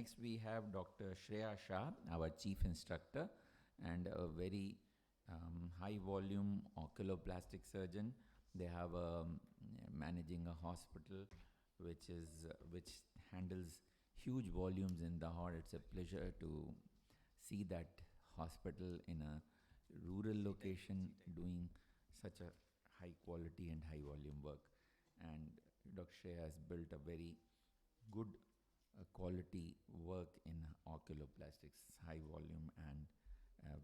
next we have Dr. SHREYA, our chief instructor, and a very high volume oculoplastic surgeon. They have managing a hospital which handles huge volumes in the heart. It's a pleasure to see that hospital in a rural location doing such a high quality and high volume work. And Dr. SHREYA has built a very good quality work in oculoplastics, high volume, and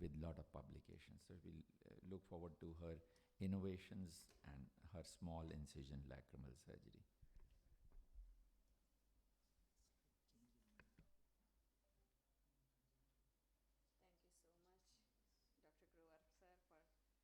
with lot of publications. So we'll look forward to her innovations and her small incision lacrimal surgery. Thank you so much, Dr. Grover sir, for a nice introduction.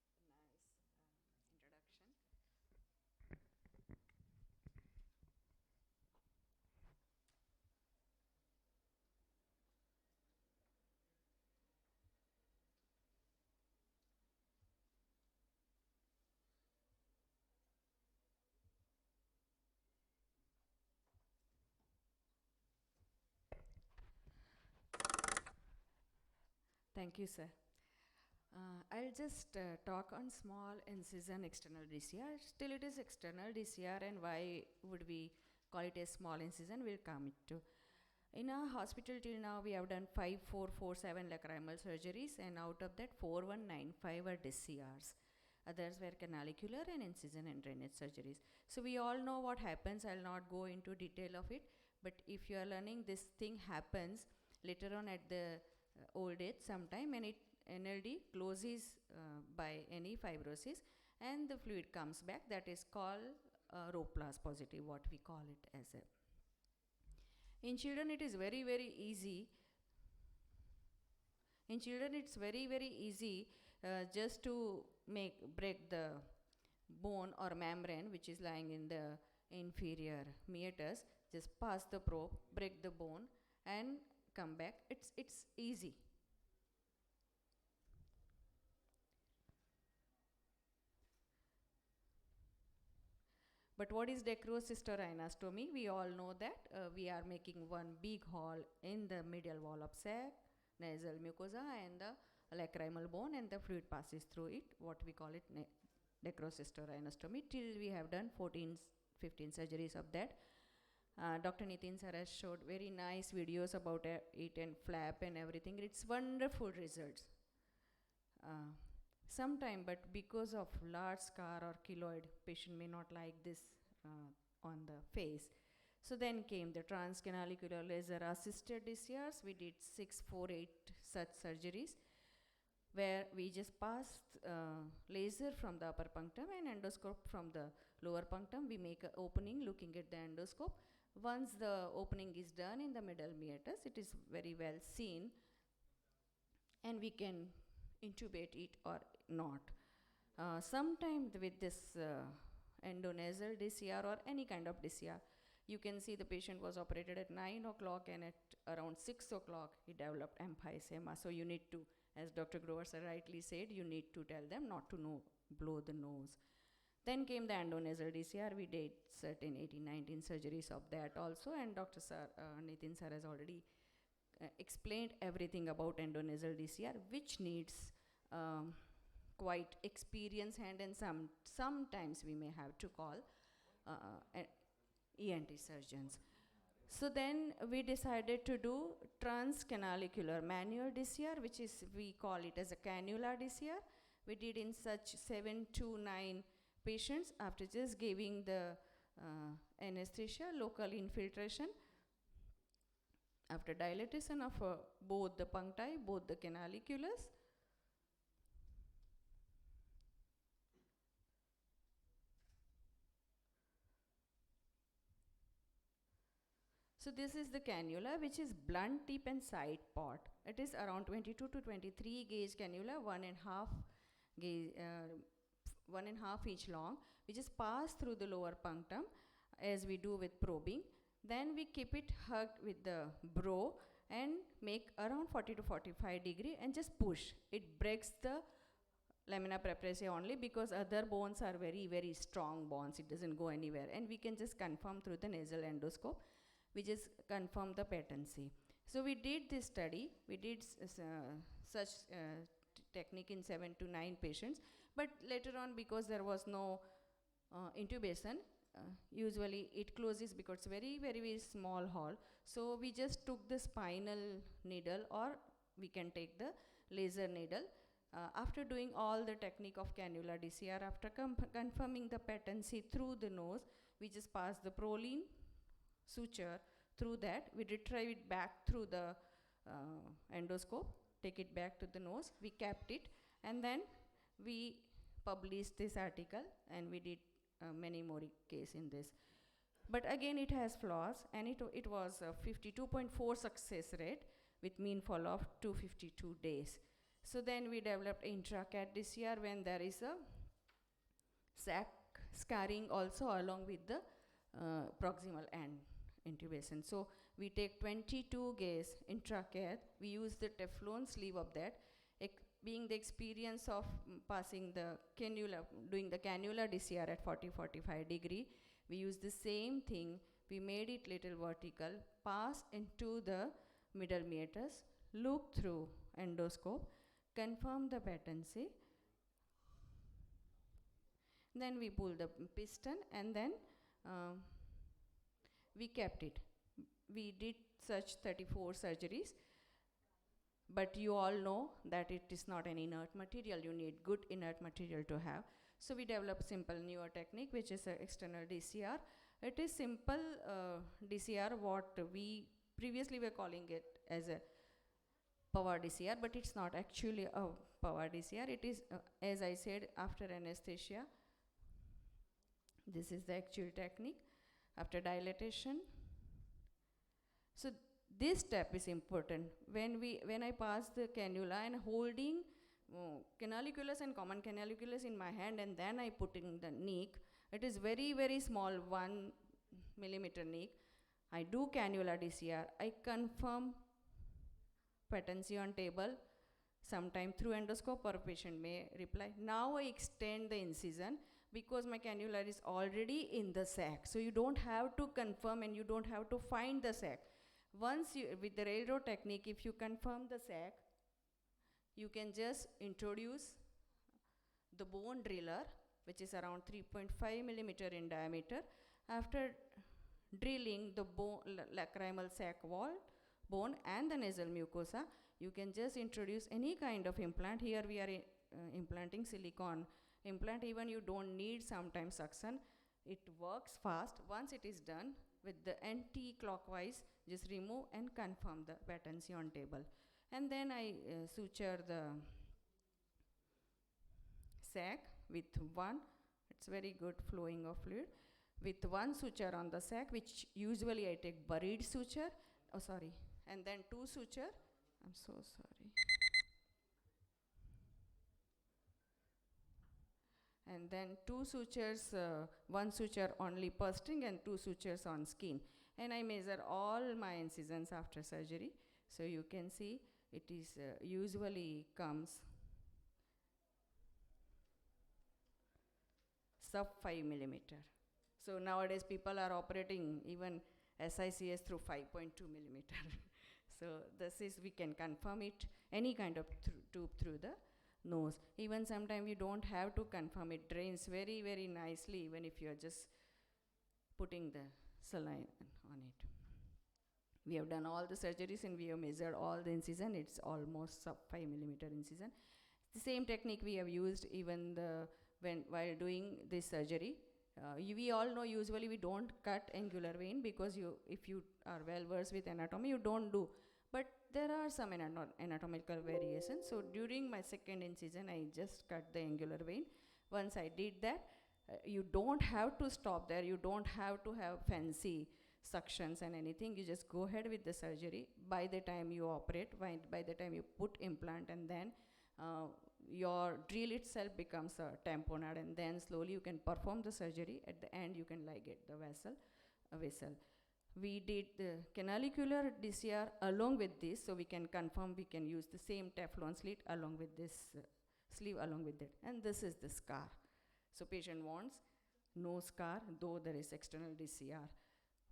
Thank you, sir. I'll just talk on small incision external DCR. Still it is external DCR, and why would we call it a small incision, we'll come to. In our hospital till now we have done 5447 lacrimal surgeries, and out of that 4195 are DCRs. Others were canalicular and incision and drainage surgeries. So we all know what happens. I'll not go into detail of it, but if you are learning, this thing happens later on at the old age sometime, and NLD closes by any fibrosis and the fluid comes back. That is called Roplas positive, what we call it as a. In children it is very, very easy. In children it's very, very easy just to break the bone or membrane which is lying in the inferior meatus. Just pass the probe, break the bone and come back. It's easy. But what is dacrocystorhinostomy? We all know that we are making one big hole in the medial wall of sac, nasal mucosa, and the lacrimal bone, and the fluid passes through it. What we call it dacrocystorhinostomy. Till we have done 14, 15 surgeries of that. Dr. Nitin sir has showed very nice videos about it and flap and everything. It's wonderful results. Sometime, but because of large scar or keloid, patient may not like this on the face. So then came the transcanalicular laser assisted DCRs. We did 648 such surgeries, where we just passed laser from the upper punctum and endoscope from the lower punctum. We make an opening looking at the endoscope. Once the opening is done in the middle meatus, it is very well seen, and we can intubate it or not. Sometimes with this endonasal DCR or any kind of DCR, you can see the patient was operated at 9 o'clock, and at around 6 o'clock he developed emphysema. So you need to, as Dr. Grover sir rightly said, you need to tell them not to blow the nose. Then came the endonasal DCR. We did certain 18, 19 surgeries of that also, and Dr. Nitin sir has already explained everything about endonasal DCR, which needs quite experienced hand, and sometimes we may have to call ENT surgeons. So then we decided to do transcanalicular manual DCR, which is, we call it as a cannula DCR. We did in such 7 to 9 patients after just giving the anesthesia, local infiltration, after dilatation of both the puncti, both the canaliculus. So this is the cannula, which is blunt tip and side pot. It is around 22 to 23 gauge cannula, 1.5 gauge, 1.5 inch long. We just pass through the lower punctum as we do with probing. Then we keep it hugged with the bro and make around 40 to 45 degree and just push. It breaks the lamina praepacia only, because other bones are very, very strong bones. It doesn't go anywhere. And we can just confirm through the nasal endoscope. We just confirm the patency. So we did this study, we did such technique in 7 to 9 patients, but later on, because there was no intubation, usually it closes because it's very small hole. So we just took the spinal needle, or we can take the laser needle. After doing all the technique of cannula DCR, after confirming the patency through the nose, we just pass the proline suture through that. We retrieve it back through the endoscope, take it back to the nose, we kept it, and then we published this article, and we did many more cases in this. But again, it has flaws, and it was a 52.4 success rate with mean follow-up 252 days. So then we developed intracat DCR when there is a sac scarring also along with the proximal end intubation. So we take 22 gauge intracat, we use the Teflon sleeve of that. Being the experience of passing the cannula, doing the cannula DCR at 40-45 degree, we use the same thing. We made it little vertical, pass into the middle meatus, look through endoscope, confirm the patency. Then we pull the piston, and then we kept it. We did such 34 surgeries. But you all know that it is not an inert material. You need good inert material to have. So we developed simple newer technique, which is an external DCR. It is simple DCR, what we previously were calling it as a power DCR, but it's not actually a power DCR. It is, as I said, after anesthesia. This is the actual technique after dilatation. So this step is important. When I pass the cannula and holding canaliculus and common canaliculus in my hand, and then I put in the nick, it is very small, 1 millimeter nick. I do cannula DCR. I confirm patency on table, sometime through endoscope, or patient may reply. Now I extend the incision because my cannula is already in the sac. So you don't have to confirm, and you don't have to find the sac. Once you, with the railroad technique, if you confirm the sac, you can just introduce the bone driller, which is around 3.5 millimeter in diameter. After drilling the lacrimal sac wall, bone, and the nasal mucosa, you can just introduce any kind of implant. Here we are implanting silicone implant. Even you don't need sometimes suction. It works fast. Once it is done, with the anti-clockwise, just remove and confirm the patency on table. And then I suture the sac with one, it's very good flowing of fluid, with one suture on the sac, which usually I take buried suture, and then 2 suture, I'm so sorry. And then 2 sutures, 1 suture only per string and 2 sutures on skin. And I measure all my incisions after surgery. So you can see it is usually comes sub 5 millimeter. So nowadays people are operating even SICS through 5.2 millimeter. So this is, we can confirm it, any kind of tube through the nose. Even sometimes you don't have to confirm, it drains very nicely, even if you are just putting the saline on it. We have done all the surgeries and we have measured all the incision. It's almost sub 5 millimeter incision. The same technique we have used even while doing this surgery. We all know usually we don't cut angular vein because if you are well versed with anatomy, you don't do. But there are some anatomical variations. So during my second incision, I just cut the angular vein. Once I did that, you don't have to stop there. You don't have to have fancy suctions and anything. You just go ahead with the surgery. By the time you operate, by the time you put implant, and then your drill itself becomes a tamponade, and then slowly you can perform the surgery. At the end, you can ligate the vessel. We did the canalicular DCR along with this, so we can confirm we can use the same Teflon slit along with this sleeve along with it. And this is the scar. So patient wants no scar, though there is external DCR.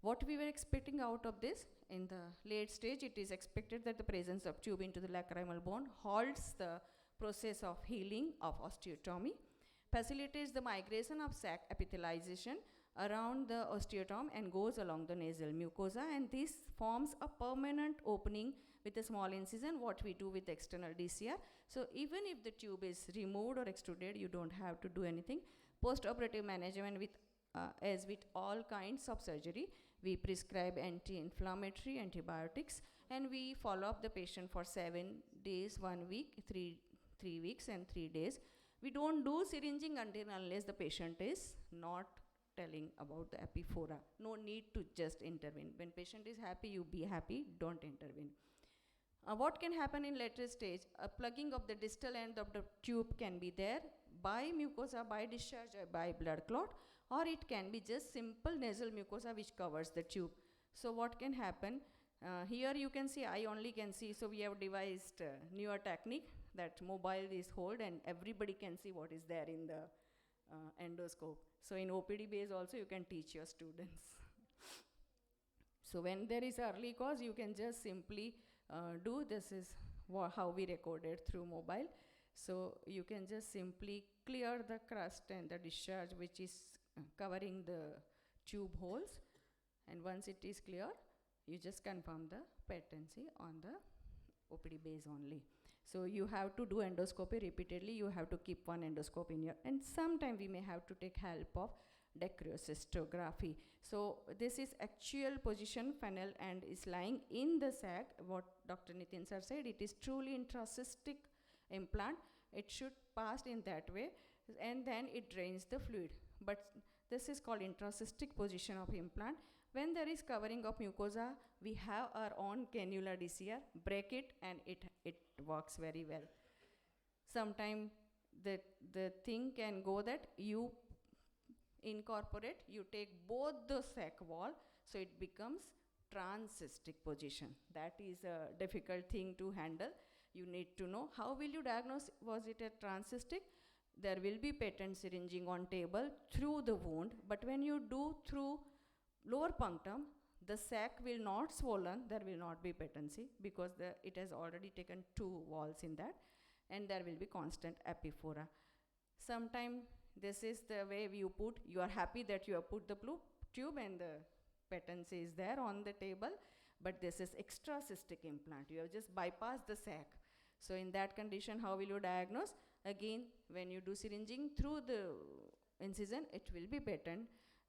What we were expecting out of this, in the late stage, it is expected that the presence of tube into the lacrimal bone halts the process of healing of osteotomy, facilitates the migration of sac epithelialization around the osteotome and goes along the nasal mucosa, and this forms a permanent opening with a small incision, what we do with external DCR. So even if the tube is removed or extruded, you don't have to do anything. Post-operative management with as with all kinds of surgery, we prescribe anti-inflammatory antibiotics, and we follow up the patient for 7 days, 1 week, 3 weeks and 3 days. We don't do syringing until unless the patient is not telling about the epiphora. No need to just intervene. When patient is happy, you be happy, don't intervene. What can happen in later stage? A plugging of the distal end of the tube can be there by mucosa, by discharge, or by blood clot, or it can be just simple nasal mucosa which covers the tube. So what can happen? Here you can see, I only can see, so we have devised newer technique that mobile is hold and everybody can see what is there in the endoscope. So in OPD base also you can teach your students. So when there is early cause, you can just simply do this is how we recorded through mobile. So you can just simply clear the crust and the discharge which is covering the tube holes, and once it is clear, you just confirm the patency on the OPD base only. So you have to do endoscopy repeatedly. You have to keep one endoscope in your, and sometime we may have to take help of dacryocystography. So this is actual position funnel and is lying in the sac. What Dr. Nitin sir said, it is truly intracystic implant. It should pass in that way, and then it drains the fluid. But this is called intracystic position of implant. When there is covering of mucosa, we have our own cannula DCR, break it, and it works very well. Sometimes the thing can go that you incorporate, you take both the sac wall, so it becomes transcystic position. That is a difficult thing to handle. You need to know how will you diagnose, was it a transcystic? There will be patent syringing on table through the wound, but when you do through lower punctum, the sac will not swollen, there will not be patency because it has already taken 2 walls in that, and there will be constant epiphora. Sometimes this is the way you put, you are happy that you have put the tube and the patency is there on the table, but this is extracystic implant. You have just bypassed the sac. So in that condition, how will you diagnose? Again, when you do syringing through the incision, it will be patent.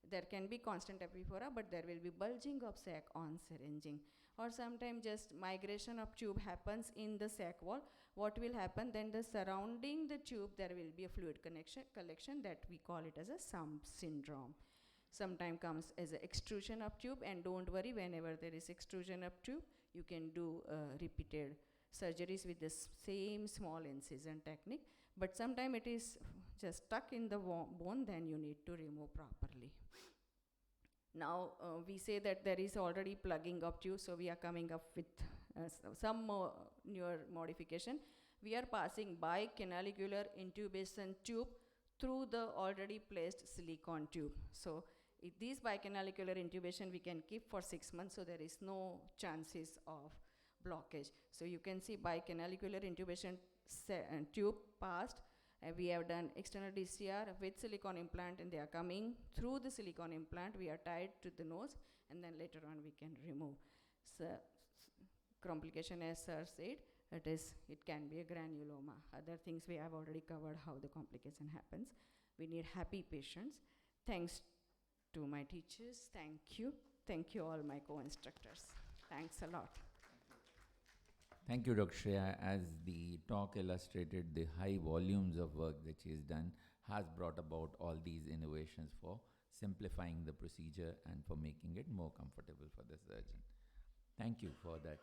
There can be constant epiphora, but there will be bulging of sac on syringing. Or sometimes just migration of tube happens in the sac wall. What will happen then? The surrounding the tube, there will be a fluid collection that we call it as a sump syndrome. Sometimes comes as an extrusion of tube, and don't worry, whenever there is extrusion of tube, you can do repeated surgeries with the same small incision technique. But sometimes it is just stuck in the bone, then you need to remove properly. Now we say that there is already plugging of tube, so we are coming up with some newer modification. We are passing bicanalicular intubation tube through the already placed silicone tube. So these bicanalicular intubation we can keep for 6 months, so there is no chances of blockage. So you can see bicanalicular intubation tube passed. We have done external DCR with silicone implant, and they are coming through the silicone implant. We are tied to the nose, and then later on we can remove. So complication, as sir said, it can be a granuloma. Other things we have already covered how the complication happens. We need happy patients. Thanks to my teachers. Thank you. Thank you all my co-instructors. Thanks a lot. Thank you, Dr. Shreya. As the talk illustrated, the high volumes of work that she has done has brought about all these innovations for simplifying the procedure and for making it more comfortable for the surgeon. Thank you for that